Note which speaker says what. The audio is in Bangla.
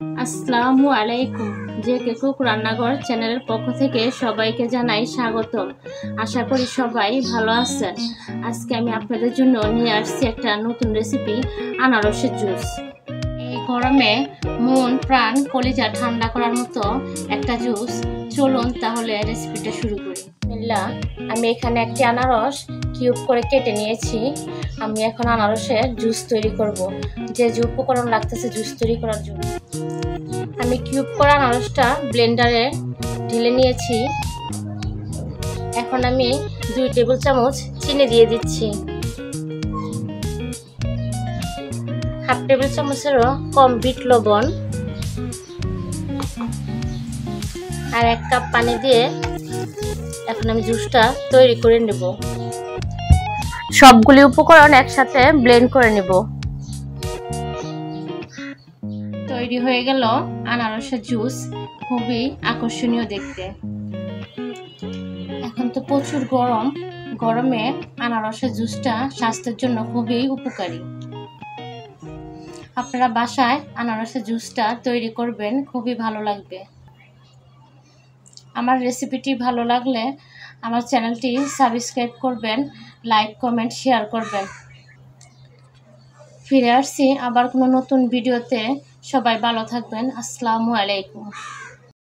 Speaker 1: আসসালামু আলাইকুম। জেকে কুক রান্নাঘর চ্যানেলের পক্ষ থেকে সবাইকে জানাই স্বাগতম। আশা করি সবাই ভালো আছেন। আজকে আমি আপনাদের জন্য নিয়ে আসছি একটা নতুন রেসিপি, আনারসের জুস। এই গরমে মন প্রাণ কলিজা ঠান্ডা করার মতো একটা জুস। চলুন তাহলে রেসিপিটা শুরু করি। আমি এখানে একটি আনারস কিউব করে কেটে নিয়েছি। আমি এখন আনারসের জুস তৈরি করব। যে উপকরণ লাগতেছে জুস তৈরি করার জন্য, আমি কিউব করা আনারসটা ব্লেন্ডারে ঢেলে নিয়েছি। এখন আমি 2 টেবিল চামচ চিনি দিয়ে দিচ্ছি। হাফ টেবিল চামচেরও কম বিট লবণ আর 1 কাপ পানি দিয়ে এখন আমি জুসটা তৈরি করে নেব। সবগুলি উপকরণ একসাথে ব্লেন্ড করে নেব। তৈরি হয়ে গেল আনারসের জুস, খুবই আকর্ষণীয় দেখতে। এখন তো প্রচুর গরম, গরমে আনারসের জুসটা স্বাস্থ্যের জন্য খুবই উপকারী। আপনারা বাসায় আনারসের জুসটা তৈরি করবেন, খুবই ভালো লাগবে। আমার রেসিপিটি ভালো লাগলে আমার চ্যানেলটি সাবস্ক্রাইব করবেন, লাইক কমেন্ট শেয়ার করবেন। ফিরে আসছি আবার কোনো নতুন ভিডিওতে। সবাই ভালো থাকবেন। আসসালামু আলাইকুম।